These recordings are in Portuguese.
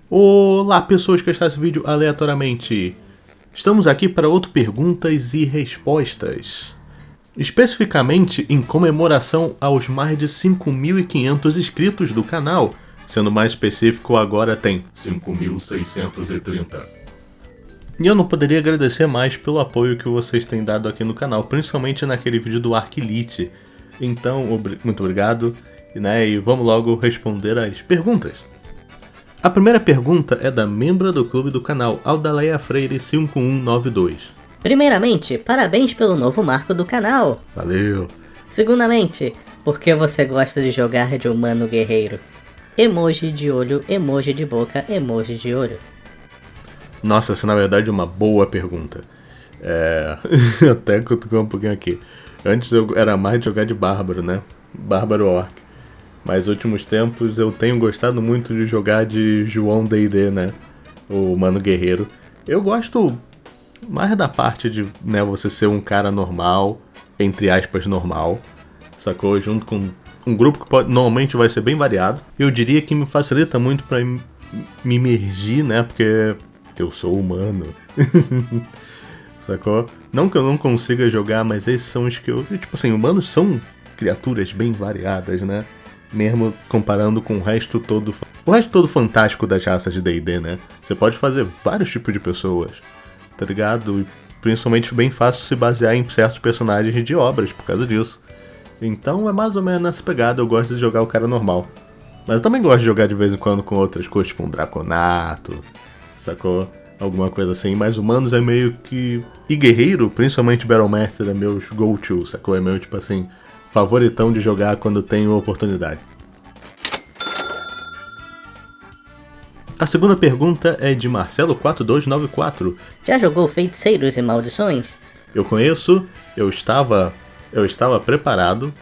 Olá, pessoas que acharam esse vídeo aleatoriamente. Estamos aqui para outro perguntas e respostas. Especificamente em comemoração aos mais de 5.500 inscritos do canal. Sendo mais específico, agora tem 5.630. E eu não poderia agradecer mais pelo apoio que vocês têm dado aqui no canal, principalmente naquele vídeo do Arc Elite. Então, muito obrigado, e vamos logo responder as perguntas. A primeira pergunta é da membra do clube do canal, Aldaleia Freire 5192. Primeiramente, parabéns pelo novo marco do canal. Valeu. Segundamente, por que você gosta de jogar de humano guerreiro? Emoji de olho, emoji de boca, emoji de olho. Nossa, essa na verdade é uma boa pergunta. Até cutucou um pouquinho aqui. Antes eu era mais de jogar de bárbaro, né? Bárbaro orc. Mas nos últimos tempos eu tenho gostado muito de jogar de João D&D, né? O humano guerreiro. Eu gosto mais da parte de, né, você ser um cara normal, entre aspas normal, sacou? Junto com um grupo que normalmente vai ser bem variado. Eu diria que me facilita muito pra me imergir, né? Porque eu sou humano. Sacou? Não que eu não consiga jogar, mas esses são os que eu... Tipo assim, humanos são criaturas bem variadas, né? Mesmo comparando com o resto todo fantástico das raças de D&D, né? Você pode fazer vários tipos de pessoas, tá ligado? E principalmente bem fácil se basear em certos personagens de obras por causa disso. Então é mais ou menos nessa pegada, eu gosto de jogar o cara normal. Mas eu também gosto de jogar de vez em quando com outras coisas, tipo um Draconato, sacou? Alguma coisa assim, mas humanos é meio que... E guerreiro, principalmente Battlemaster, é meus go-to, sacou? É meio tipo assim... favoritão de jogar quando tenho oportunidade. A segunda pergunta é de Marcelo4294. Já jogou Feiticeiros e Maldições? Eu conheço, eu estava preparado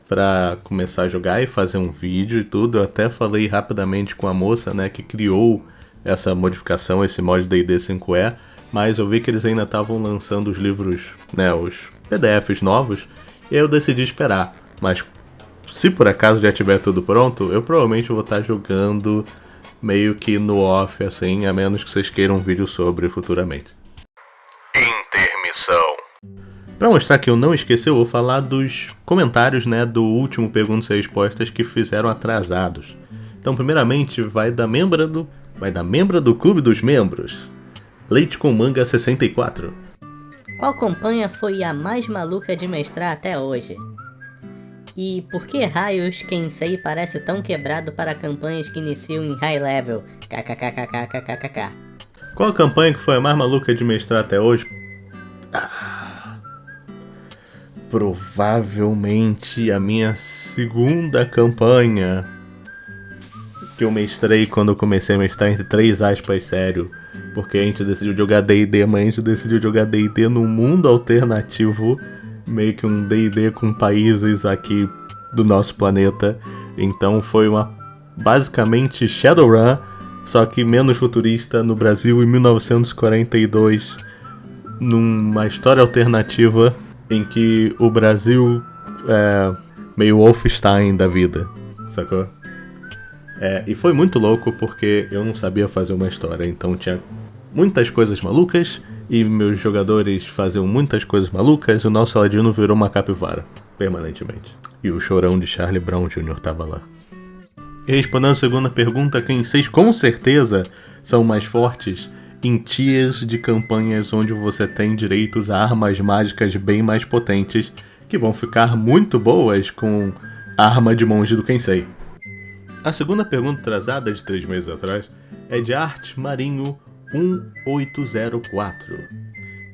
para começar a jogar e fazer um vídeo e tudo. Eu até falei rapidamente com a moça, né, que criou essa modificação, esse mod D&D 5e, mas eu vi que eles ainda estavam lançando os livros, né, os PDFs novos. E aí eu decidi esperar, mas se por acaso já tiver tudo pronto, eu provavelmente vou estar jogando meio que no off, assim, a menos que vocês queiram um vídeo sobre futuramente. Intermissão. Pra mostrar que eu não esqueci, eu vou falar dos comentários, né, do último Perguntas e Respostas que fizeram atrasados. Então, primeiramente, vai da membra do Clube dos Membros, Leite com Manga 64. Qual campanha foi a mais maluca de mestrar até hoje? E por que raios Kensei parece tão quebrado para campanhas que iniciam em high level? KKKKKKKK. Qual a campanha que foi a mais maluca de mestrar até hoje? Provavelmente a minha segunda campanha que eu mestrei quando eu comecei a mestrar, entre 3 aspas, sério. Porque a gente decidiu jogar D&D, mas a gente decidiu jogar D&D num mundo alternativo, meio que um D&D com países aqui do nosso planeta. Então foi basicamente Shadowrun, só que menos futurista, no Brasil em 1942, numa história alternativa em que o Brasil é meio Wolfenstein da vida, sacou? E foi muito louco porque eu não sabia fazer uma história, então tinha muitas coisas malucas e meus jogadores faziam muitas coisas malucas e o nosso Aladino virou uma capivara, permanentemente. E o chorão de Charlie Brown Jr. tava lá. E respondendo a segunda pergunta, quem vocês com certeza são mais fortes em tiers de campanhas onde você tem direitos a armas mágicas bem mais potentes que vão ficar muito boas com a arma de monge do Kensei. A segunda pergunta atrasada de 3 meses atrás é de Art Marinho 1804.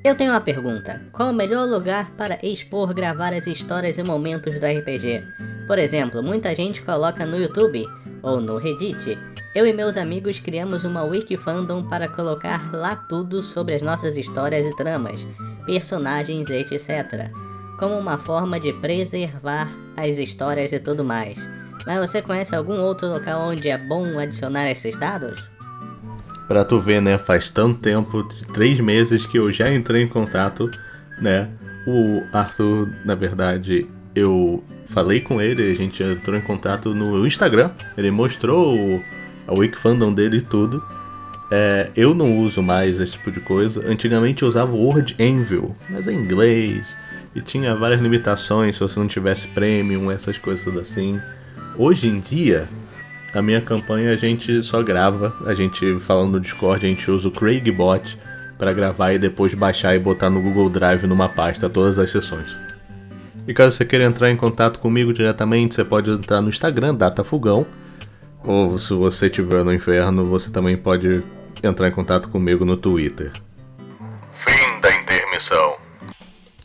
Eu tenho uma pergunta. Qual o melhor lugar para expor, gravar as histórias e momentos do RPG? Por exemplo, muita gente coloca no YouTube ou no Reddit. Eu e meus amigos criamos uma Wikifandom para colocar lá tudo sobre as nossas histórias e tramas, personagens, etc. Como uma forma de preservar as histórias e tudo mais. Mas você conhece algum outro local onde é bom adicionar esses dados? Pra tu ver, né, faz tanto tempo, 3 meses que eu já entrei em contato, né, o Arthur, na verdade, eu falei com ele, a gente entrou em contato no Instagram, ele mostrou a Wiki Fandom dele e tudo. Eu não uso mais esse tipo de coisa. Antigamente eu usava o Word Anvil, mas é em inglês e tinha várias limitações se você não tivesse premium, essas coisas assim. Hoje em dia, a minha campanha a gente só grava, a gente falando no Discord, a gente usa o CraigBot para gravar e depois baixar e botar no Google Drive numa pasta todas as sessões. E caso você queira entrar em contato comigo diretamente, você pode entrar no Instagram, Datafugão, ou se você estiver no inferno, você também pode entrar em contato comigo no Twitter. Fim da intermissão.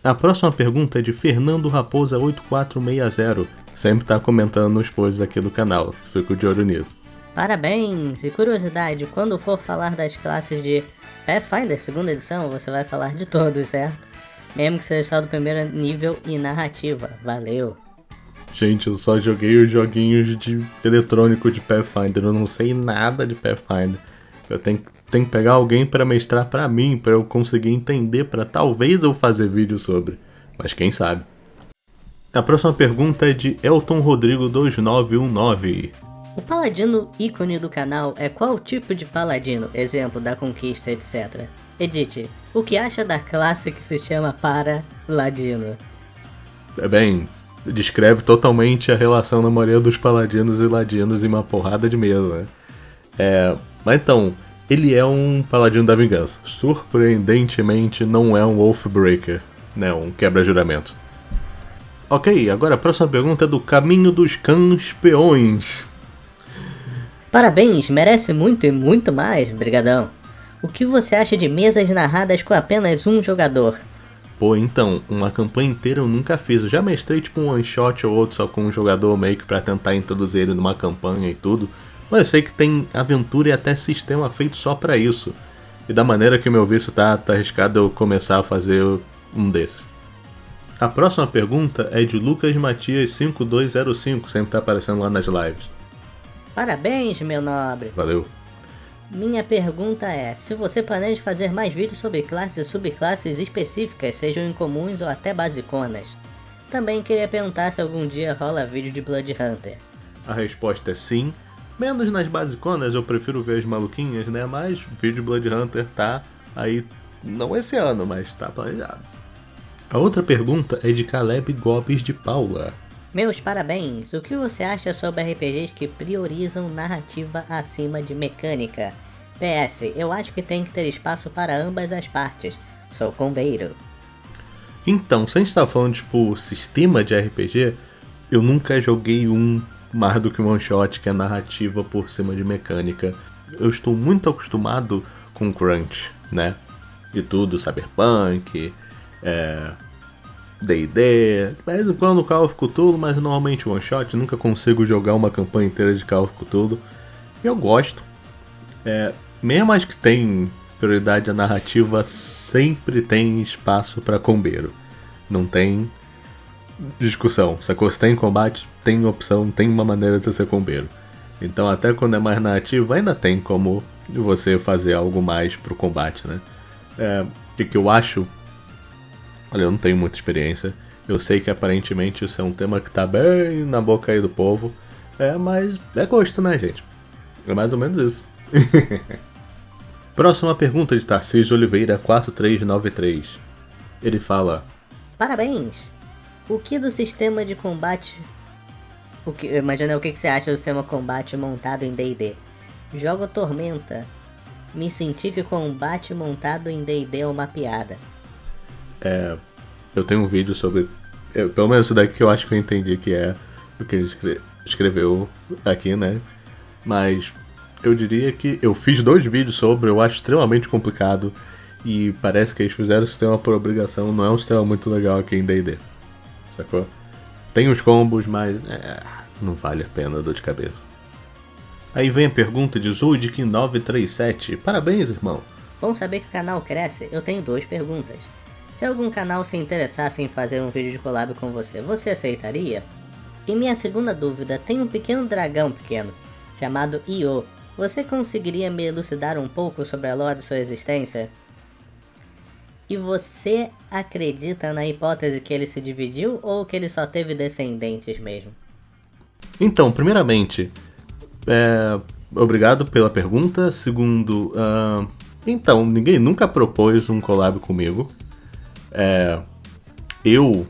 A próxima pergunta é de Fernando Raposa 8460. Sempre tá comentando nos posts aqui do canal, fico de olho nisso. Parabéns! E curiosidade, quando for falar das classes de Pathfinder 2ª edição, você vai falar de todos, certo? Mesmo que seja só do primeiro nível e narrativa. Valeu! Gente, eu só joguei os joguinhos de eletrônico de Pathfinder, eu não sei nada de Pathfinder. Eu tenho que pegar alguém para mestrar pra mim, para eu conseguir entender, para talvez eu fazer vídeo sobre. Mas quem sabe? A próxima pergunta é de Elton Rodrigo 2919. O paladino ícone do canal é qual tipo de paladino? Exemplo, da conquista, etc. Edith, o que acha da classe que se chama Para-Ladino? Bem, descreve totalmente a relação na maioria dos paladinos e ladinos em uma porrada de mesa, né? Mas então, ele é um paladino da vingança. Surpreendentemente não é um Oathbreaker, né? Um quebra-juramento. Ok, agora a próxima pergunta é do Caminho dos Campeões. Parabéns, merece muito e muito mais, brigadão. O que você acha de mesas narradas com apenas um jogador? Pô, então, uma campanha inteira eu nunca fiz. Eu já mestrei tipo um one shot ou outro só com um jogador meio que pra tentar introduzir ele numa campanha e tudo. Mas eu sei que tem aventura e até sistema feito só pra isso. E da maneira que meu vício tá arriscado eu começar a fazer um desses. A próxima pergunta é de Lucas Matias 5205, sempre tá aparecendo lá nas lives. Parabéns, meu nobre. Valeu. Minha pergunta é, se você planeja fazer mais vídeos sobre classes e subclasses específicas, sejam incomuns ou até basiconas. Também queria perguntar se algum dia rola vídeo de Blood Hunter. A resposta é sim. Menos nas basiconas, eu prefiro ver as maluquinhas, né? Mas vídeo de Blood Hunter tá aí, não esse ano, mas tá planejado. A outra pergunta é de Caleb Gobes de Paula. Meus parabéns! O que você acha sobre RPGs que priorizam narrativa acima de mecânica? PS, eu acho que tem que ter espaço para ambas as partes. Sou combeiro. Então, se a gente tá falando tipo sistema de RPG, eu nunca joguei um mais do que um one shot que é narrativa por cima de mecânica. Eu estou muito acostumado com crunch, né? E tudo, Cyberpunk, D&D, de vez em quando Call of Cthulhu, mas normalmente one shot. Nunca consigo jogar uma campanha inteira de Call of Cthulhu. Eu gosto. Mesmo as que tem prioridade a narrativa, sempre tem espaço para combeiro. Não tem discussão. Se você tem combate, tem opção, tem uma maneira de você ser combeiro. Então até quando é mais narrativo, ainda tem como você fazer algo mais pro combate, né? O que eu acho... Olha, eu não tenho muita experiência. Eu sei que aparentemente isso é um tema que tá bem na boca aí do povo. Mas é gosto, né, gente? É mais ou menos isso. Próxima pergunta de Tarcísio Oliveira 4393. Ele fala: Parabéns! O que do sistema de combate... Imagina o que você acha do sistema combate montado em D&D. Jogo Tormenta. Me senti que combate montado em D&D é uma piada. Eu tenho um vídeo sobre... pelo menos isso daqui que eu acho que eu entendi que é o que ele escreveu aqui, né? Mas eu diria que eu fiz 2 vídeos sobre, eu acho extremamente complicado. E parece que eles fizeram o sistema por obrigação, não é um sistema muito legal aqui em D&D. Sacou? Tem os combos, mas não vale a pena a dor de cabeça. Aí vem a pergunta de Zudik937. Parabéns, irmão. Bom saber que o canal cresce, eu tenho 2 perguntas. Se algum canal se interessasse em fazer um vídeo de collab com você, você aceitaria? E minha segunda dúvida, tem um pequeno dragão pequeno, chamado Io. Você conseguiria me elucidar um pouco sobre a lore de sua existência? E você acredita na hipótese que ele se dividiu ou que ele só teve descendentes mesmo? Então, primeiramente, obrigado pela pergunta. Segundo, então, ninguém nunca propôs um collab comigo. Eu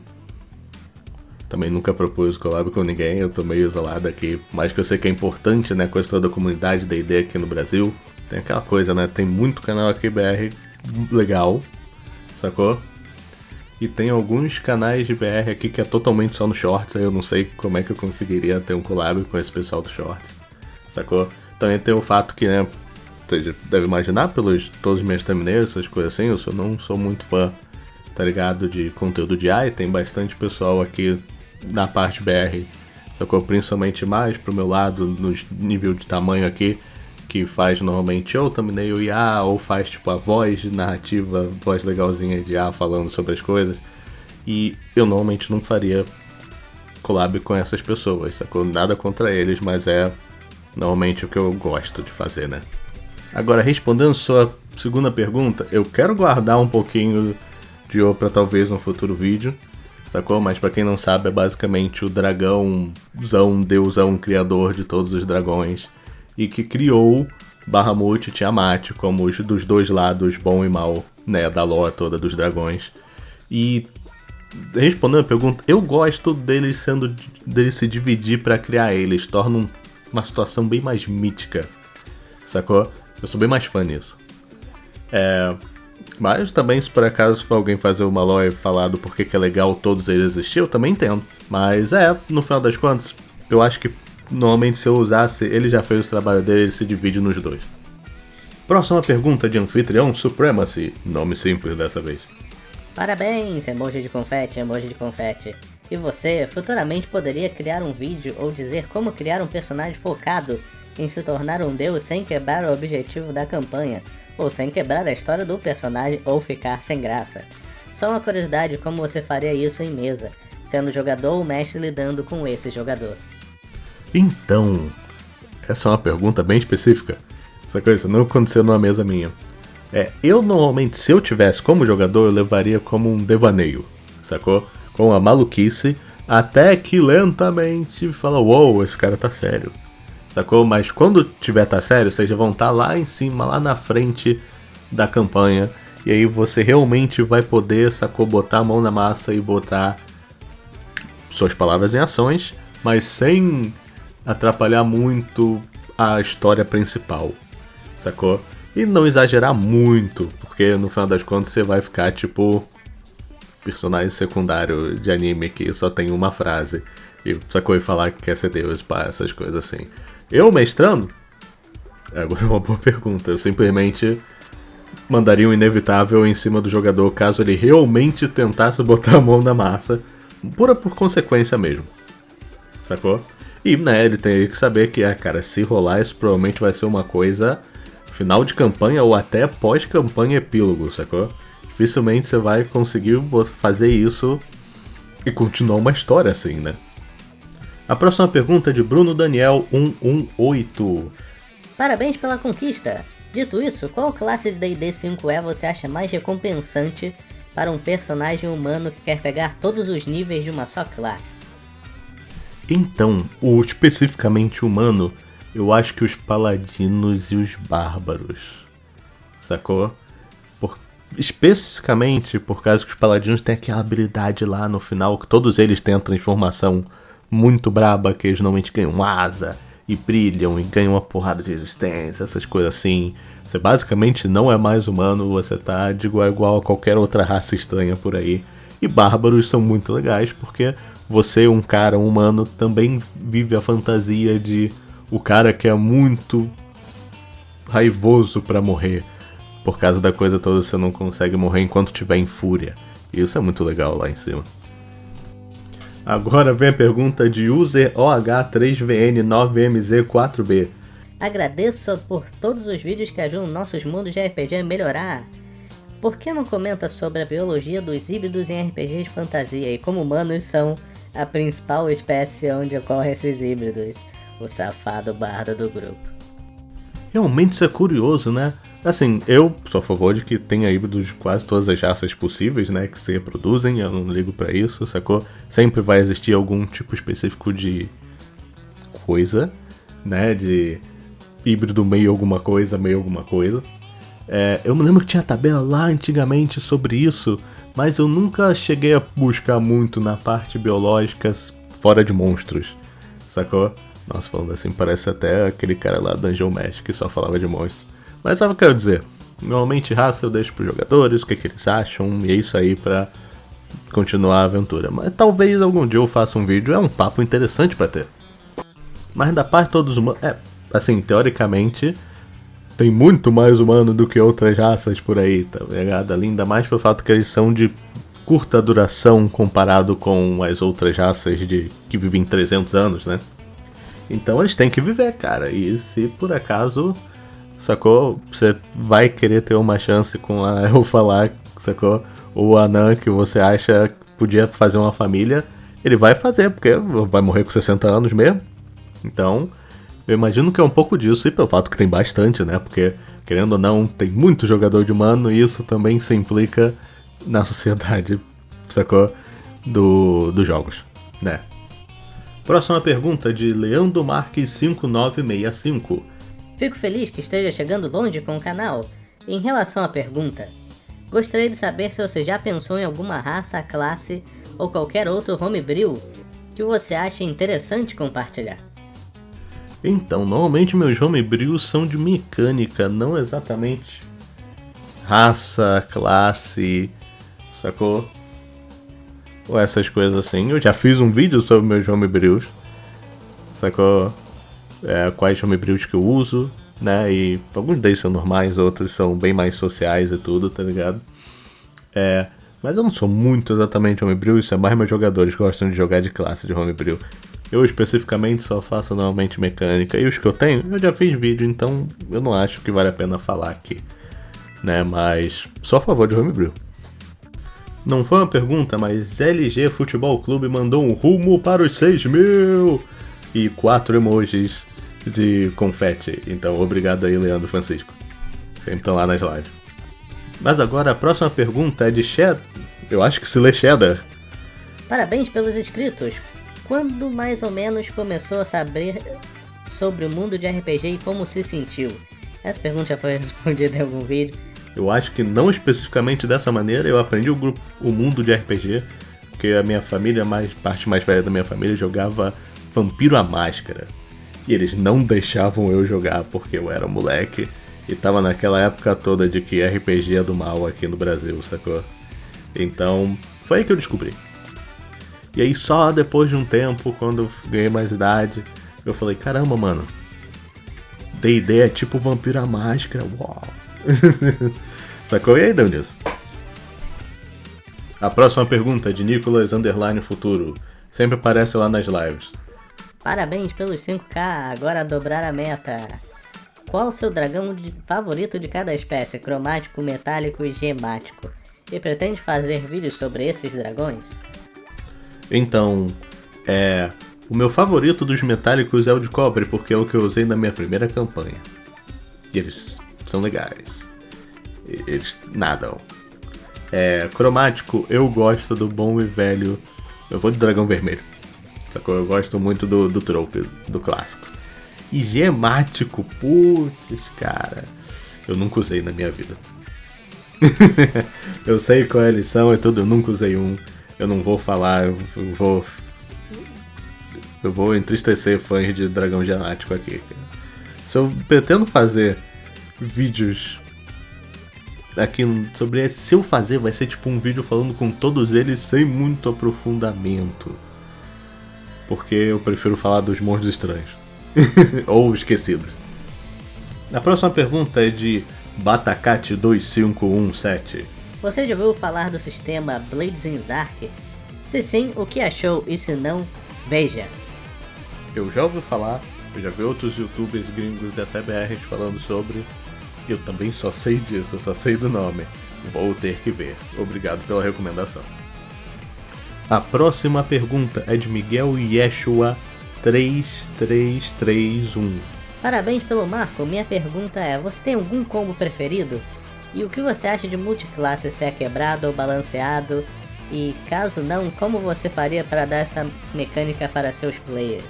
também nunca propus collab com ninguém, eu tô meio isolado aqui. Mas que eu sei que é importante, né, com a história da comunidade D&D aqui no Brasil. Tem aquela coisa, né, tem muito canal aqui BR legal, sacou? E tem alguns canais de BR aqui que é totalmente só no Shorts, aí eu não sei como é que eu conseguiria ter um collab com esse pessoal do Shorts, sacou? Também tem o fato que, né, você deve imaginar pelos todos os meus thumbnails, essas coisas assim, eu não sou muito fã, tá ligado, de conteúdo de AI, tem bastante pessoal aqui na parte BR, sacou? Principalmente mais pro meu lado, no nível de tamanho aqui, que faz normalmente ou thumbnail IA, ou faz tipo a voz narrativa, voz legalzinha de IA falando sobre as coisas. E eu normalmente não faria collab com essas pessoas, sacou? Nada contra eles, mas é normalmente o que eu gosto de fazer, né? Agora, respondendo sua segunda pergunta, eu quero guardar um pouquinho de O pra talvez no futuro vídeo, sacou? Mas pra quem não sabe, é basicamente o dragãozão, deusão, criador de todos os dragões, e que criou Bahamut e Tiamat como os dos dois lados, bom e mal, né, da lore toda dos dragões. E respondendo a pergunta, eu gosto deles se dividir pra criar eles, tornam uma situação bem mais mítica, sacou? Eu sou bem mais fã nisso. Mas também, se por acaso for alguém fazer uma lore e falar do porquê que é legal todos eles existir, eu também entendo. Mas no final das contas, eu acho que normalmente se eu usasse, ele já fez o trabalho dele, ele se divide nos dois. Próxima pergunta de anfitrião, Supremacy. Nome simples dessa vez. Parabéns, emoji de confete, emoji de confete. E você futuramente poderia criar um vídeo ou dizer como criar um personagem focado em se tornar um deus sem quebrar o objetivo da campanha, ou sem quebrar a história do personagem ou ficar sem graça. Só uma curiosidade, como você faria isso em mesa, sendo jogador ou mestre lidando com esse jogador. Então, essa é uma pergunta bem específica. Essa coisa não aconteceu numa mesa minha. Eu normalmente, se eu tivesse como jogador, eu levaria como um devaneio, sacou? Com a maluquice, até que lentamente fala, uou, esse cara tá sério, sacou? Mas quando tiver tá sério, vocês já vão estar lá em cima, lá na frente da campanha, e aí você realmente vai poder, sacou, botar a mão na massa e botar suas palavras em ações, mas sem atrapalhar muito a história principal, sacou? E não exagerar muito, porque no final das contas você vai ficar tipo personagem secundário de anime que só tem uma frase e sacou, e falar que quer ser Deus, pá, essas coisas assim. Eu mestrando? Agora é uma boa pergunta. Eu simplesmente mandaria um inevitável em cima do jogador caso ele realmente tentasse botar a mão na massa, por consequência mesmo, sacou? E, né, ele teria que saber que, cara, se rolar isso provavelmente vai ser uma coisa final de campanha ou até pós-campanha epílogo, sacou? Dificilmente você vai conseguir fazer isso e continuar uma história assim, né? A próxima pergunta é de Bruno Daniel 118. Parabéns pela conquista! Dito isso, qual classe de D&D 5e você acha mais recompensante para um personagem humano que quer pegar todos os níveis de uma só classe? Então, o especificamente humano, eu acho que os paladinos e os bárbaros, sacou? Especificamente por causa que os paladinos têm aquela habilidade lá no final, que todos eles têm a transformação muito braba, que eles normalmente ganham asa e brilham e ganham uma porrada de resistência, essas coisas assim. Você basicamente não é mais humano, você tá de igual a igual a qualquer outra raça estranha por aí. E bárbaros são muito legais, porque você, um cara humano, também vive a fantasia de o cara que é muito raivoso pra morrer. Por causa da coisa toda, você não consegue morrer enquanto estiver em fúria. E isso é muito legal lá em cima. Agora vem a pergunta de user OH3VN9MZ4B. Agradeço por todos os vídeos que ajudam nossos mundos de RPG a melhorar. Por que não comenta sobre a biologia dos híbridos em RPGs de fantasia e como humanos são a principal espécie onde ocorrem esses híbridos? O safado bardo do grupo. Realmente isso é curioso, né? Assim, eu sou a favor de que tenha híbridos de quase todas as raças possíveis, né? Que se reproduzem, eu não ligo pra isso, sacou? Sempre vai existir algum tipo específico de coisa, né? De híbrido meio alguma coisa. Eu me lembro que tinha tabela lá antigamente sobre isso, mas eu nunca cheguei a buscar muito na parte biológica fora de monstros, sacou? Nossa, falando assim, parece até aquele cara lá do Dungeon Mesh que só falava de monstros. Mas sabe o que eu quero dizer? Normalmente raça eu deixo pros jogadores, o que eles acham, e é isso aí pra continuar a aventura. Mas talvez algum dia eu faça um vídeo, é um papo interessante pra ter. Mas da parte de todos os humanos, assim, teoricamente, tem muito mais humano do que outras raças por aí, tá ligado? Ainda mais pelo fato que eles são de curta duração comparado com as outras raças que vivem 300 anos, né? Então eles têm que viver, cara. E se por acaso, sacou? Você vai querer ter uma chance com a Elfa lá, sacou? Ou a Anã que você acha que podia fazer uma família, ele vai fazer, porque vai morrer com 60 anos mesmo. Então, eu imagino que é um pouco disso, e pelo fato que tem bastante, né? Porque, querendo ou não, tem muito jogador de humano, e isso também se implica na sociedade, sacou? Dos jogos, né? Próxima pergunta de Leandro Marques 5965. Fico feliz que esteja chegando longe com o canal. Em relação à pergunta, gostaria de saber se você já pensou em alguma raça, classe ou qualquer outro homebrew que você acha interessante compartilhar. Então, normalmente meus homebrews são de mecânica, não exatamente raça, classe, sacou? Ou essas coisas assim. Eu já fiz um vídeo sobre meus homebrews, sacou? Quais homebrews que eu uso, né? E alguns deles são normais, outros são bem mais sociais e tudo, tá ligado? Mas eu não sou muito exatamente homebrew, isso é mais meus jogadores que gostam de jogar de classe de homebrew. Eu especificamente só faço normalmente mecânica, e os que eu tenho, eu já fiz vídeo, então eu não acho que vale a pena falar aqui, né? Mas sou a favor de homebrew. Não foi uma pergunta, mas LG Futebol Clube mandou um rumo para os 6.000 e 4 emojis de confete. Então, obrigado aí, Leandro Francisco. Sempre estão lá nas lives. Mas agora a próxima pergunta é de Cheddar. Eu acho que se lê Cheddar. Parabéns pelos inscritos. Quando mais ou menos começou a saber sobre o mundo de RPG e como se sentiu? Essa pergunta já foi respondida em algum vídeo. Eu acho que não especificamente dessa maneira. Eu aprendi o mundo de RPG porque a minha família, parte mais velha da minha família, jogava Vampiro à Máscara. E eles não deixavam eu jogar porque eu era moleque e tava naquela época toda de que RPG é do mal aqui no Brasil, sacou? Então, foi aí que eu descobri. E aí só depois de um tempo, quando eu ganhei mais idade, eu falei, caramba, mano, D&D é tipo Vampiro à Máscara, uau. Sacou? E aí deu nisso. A próxima pergunta é de Nicolas Futuro. Sempre aparece lá nas lives. Parabéns pelos 5k, agora dobrar a meta. Qual o seu dragão favorito de cada espécie? Cromático, metálico e gemático? E pretende fazer vídeos sobre esses dragões? Então, o meu favorito dos metálicos é o de cobre, porque é o que eu usei na minha primeira campanha. E eles são legais. Eles nadam. Cromático, eu gosto do bom e velho. Eu vou de dragão vermelho. Sacou? Eu gosto muito do trope, do clássico. E gemático, putz, cara, eu nunca usei na minha vida. Eu sei qual é a lição e tudo, eu nunca usei um. Eu não vou falar, eu vou entristecer fãs de dragão gemático aqui. Se eu pretendo fazer vídeos aqui sobre esse, se eu fazer, vai ser tipo um vídeo falando com todos eles sem muito aprofundamento. Porque eu prefiro falar dos monstros estranhos. Ou esquecidos. A próxima pergunta é de Batacate2517. Você já ouviu falar do sistema Blades in the Dark? Se sim, o que achou? E se não, veja. Eu já ouvi falar, eu já vi outros youtubers gringos e até BRs falando sobre. Eu também só sei disso, eu só sei do nome. Vou ter que ver. Obrigado pela recomendação. A próxima pergunta é de Miguel Yeshua 3331. Parabéns pelo marco. Minha pergunta é, você tem algum combo preferido? E o que você acha de multiclasse, se é quebrado ou balanceado? E caso não, como você faria para dar essa mecânica para seus players?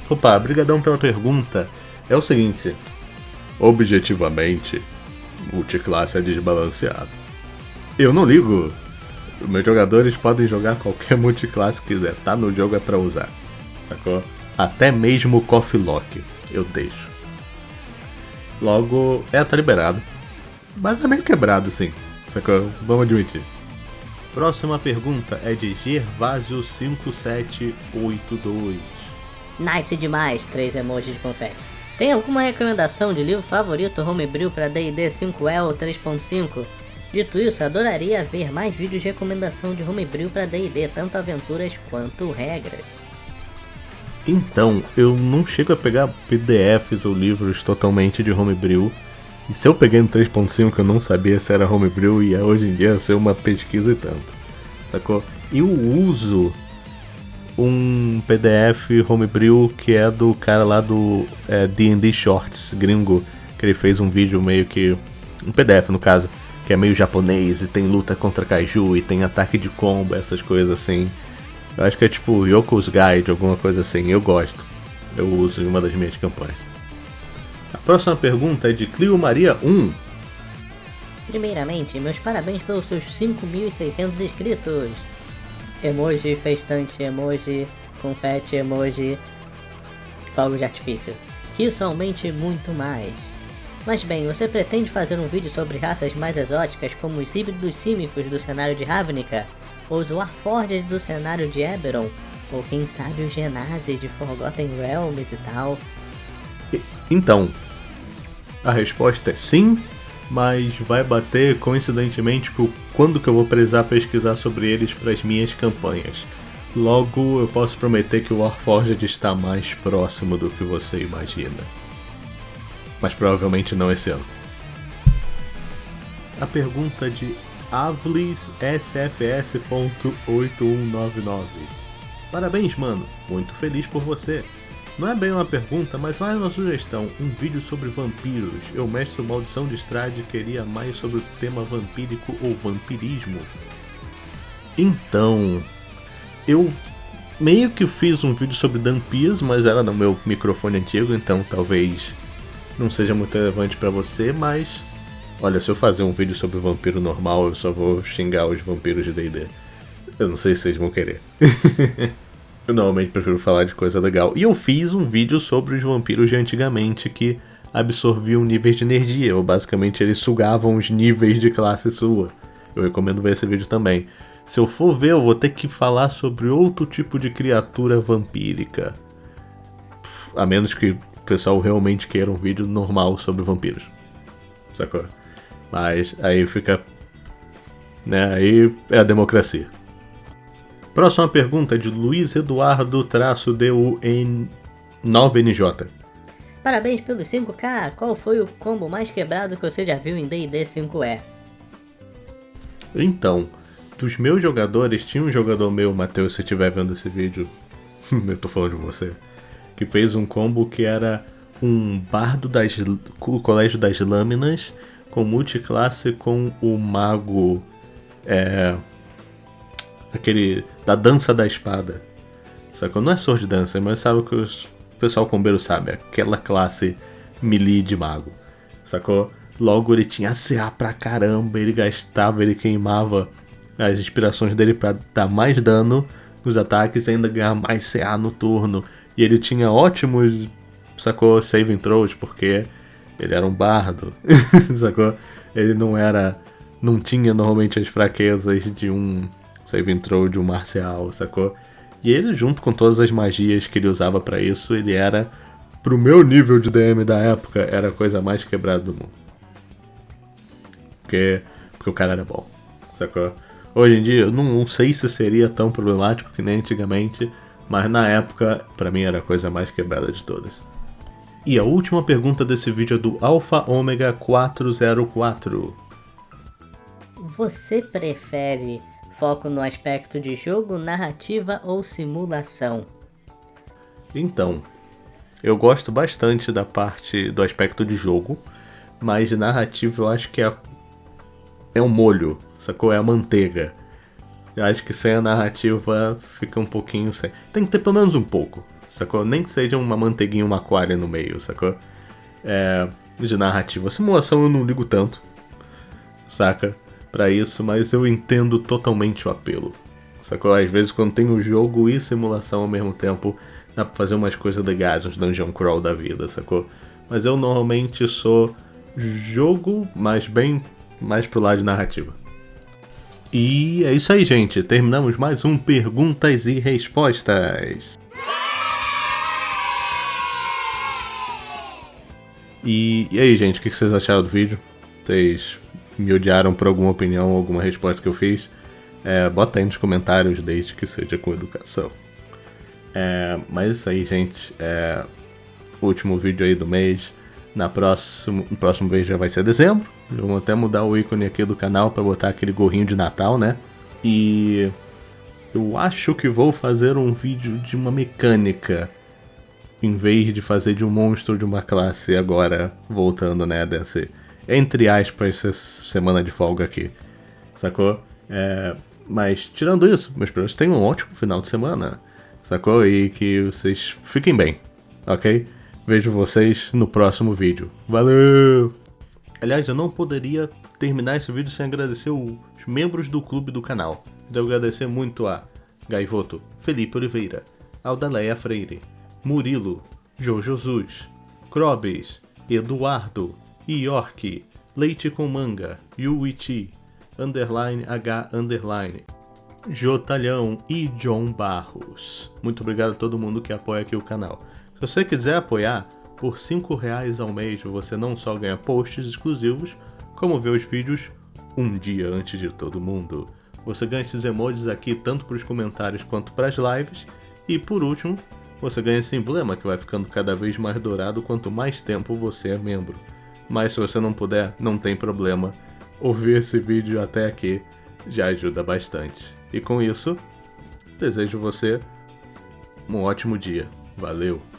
Opa, brigadão pela pergunta. é o seguinte: objetivamente, multiclasse é desbalanceado. Eu não ligo. Meus jogadores podem jogar qualquer multiclasse que quiser, tá no jogo é pra usar, sacou? Até mesmo o Coffee Lock eu deixo. Logo, tá liberado. Mas é meio quebrado, sim, sacou? Vamos admitir. Próxima pergunta é de Gervásio5782. Nice demais, 3 emojis de confete. Tem alguma recomendação de livro favorito homebrew para D&D 5e ou 3.5? Dito isso, adoraria ver mais vídeos de recomendação de homebrew para D&D, tanto aventuras quanto regras. Então, eu não chego a pegar PDFs ou livros totalmente de homebrew. E se eu peguei no 3.5 eu não sabia se era homebrew e hoje em dia ser uma pesquisa e tanto, sacou? Eu uso um PDF homebrew que é do cara lá do D&D Shorts, gringo, que ele fez um vídeo meio que... um PDF no caso, que é meio japonês e tem luta contra kaiju e tem ataque de combo, essas coisas assim. Eu acho que é tipo Yoko's Guide, alguma coisa assim, eu gosto. Eu uso em uma das minhas campanhas. A próxima pergunta é de Clio Maria 1. Primeiramente, meus parabéns pelos seus 5.600 inscritos. Emoji, festante, emoji, confete, emoji, fogo de artifício. Que isso aumente muito mais. Mas bem, você pretende fazer um vídeo sobre raças mais exóticas como os híbridos símicos do cenário de Ravnica, ou os Warforged do cenário de Eberron, ou quem sabe os Genasi de Forgotten Realms e tal? Então, a resposta é sim, mas vai bater coincidentemente com quando que eu vou precisar pesquisar sobre eles para as minhas campanhas. Logo, eu posso prometer que o Warforged está mais próximo do que você imagina. Mas provavelmente não esse ano. A pergunta de Avlis SFS.8199. Parabéns, mano. Muito feliz por você. Não é bem uma pergunta, mas mais uma sugestão. Um vídeo sobre vampiros. Eu, mestre Maldição de Strahd, queria mais sobre o tema vampírico ou vampirismo. Então, eu meio que fiz um vídeo sobre Dampias, mas era no meu microfone antigo, então talvez não seja muito relevante pra você, mas... olha, se eu fazer um vídeo sobre vampiro normal, eu só vou xingar os vampiros de D&D. Eu não sei se vocês vão querer. Eu normalmente prefiro falar de coisa legal. E eu fiz um vídeo sobre os vampiros de antigamente que absorviam níveis de energia, ou basicamente eles sugavam os níveis de classe sua. Eu recomendo ver esse vídeo também. Se eu for ver, eu vou ter que falar sobre outro tipo de criatura vampírica. A menos que o pessoal realmente queira um vídeo normal sobre vampiros. Sacou? Mas aí fica... né? Aí é a democracia. Próxima pergunta é de Luiz Eduardo-DUN9NJ. Parabéns pelos 5k, qual foi o combo mais quebrado que você já viu em D&D 5e? Então, dos meus jogadores, tinha um jogador meu, Matheus, se estiver vendo esse vídeo, eu tô falando de você, que fez um combo que era um bardo do Colégio das Lâminas com multiclasse com o mago, aquele da dança da espada, sacou? Não é Sword Dancer, mas sabe o que o pessoal combeiro sabe, aquela classe melee de mago, sacou? Logo ele tinha CA pra caramba, ele gastava, ele queimava as inspirações dele pra dar mais dano nos ataques e ainda ganhar mais CA no turno. E ele tinha ótimos, sacou, saving throws, porque ele era um bardo, sacou? Ele não tinha normalmente as fraquezas de um saving throw de um marcial, sacou? E ele, junto com todas as magias que ele usava pra isso, ele era, pro meu nível de DM da época, era a coisa mais quebrada do mundo. Porque o cara era bom, sacou? Hoje em dia, eu não sei se seria tão problemático que nem antigamente, mas na época, pra mim, era a coisa mais quebrada de todas. E a última pergunta desse vídeo é do Alpha Omega 404. Você prefere foco no aspecto de jogo, narrativa ou simulação? Então, eu gosto bastante da parte do aspecto de jogo, mas de narrativa eu acho que é um molho, sacou? É a manteiga. Eu acho que sem a narrativa fica um pouquinho sem. Tem que ter pelo menos um pouco, sacou? Nem que seja uma manteiguinha, uma aquária no meio, sacou? de narrativa. Simulação eu não ligo tanto, saca? Pra isso, mas eu entendo totalmente o apelo. Sacou? Às vezes quando tem o jogo e simulação ao mesmo tempo, dá pra fazer umas coisas legais, uns dungeon crawl da vida, sacou? Mas eu normalmente sou jogo, mas bem mais pro lado de narrativa. E é isso aí, gente. Terminamos mais um Perguntas e Respostas. E aí, gente, o que vocês acharam do vídeo? Vocês me odiaram por alguma opinião, alguma resposta que eu fiz? Bota aí nos comentários, desde que seja com educação. Mas é isso aí, gente. Último vídeo aí do mês. No próximo mês já vai ser dezembro. Vamos até mudar o ícone aqui do canal pra botar aquele gorrinho de Natal, né? E eu acho que vou fazer um vídeo de uma mecânica, em vez de fazer de um monstro de uma classe agora, voltando, né, dessa, entre aspas, essa semana de folga aqui, sacou? Mas tirando isso, meus espero que tenham um ótimo final de semana, sacou? E que vocês fiquem bem, ok? Vejo vocês no próximo vídeo. Valeu! Aliás, eu não poderia terminar esse vídeo sem agradecer os membros do clube do canal. Quero agradecer muito a Gaivoto, Felipe Oliveira, Aldaleia Freire, Murilo, João Jesus, Crobes, Eduardo, York, Leite com Manga, Yuichi, underline H, underline, Jotalhão e John Barros. Muito obrigado a todo mundo que apoia aqui o canal. Se você quiser apoiar, por R$5 ao mês você não só ganha posts exclusivos, como vê os vídeos um dia antes de todo mundo. Você ganha esses emojis aqui tanto para os comentários quanto para as lives. E por último, você ganha esse emblema que vai ficando cada vez mais dourado quanto mais tempo você é membro. Mas se você não puder, não tem problema. Ouvir esse vídeo até aqui já ajuda bastante. E com isso, desejo você um ótimo dia. Valeu!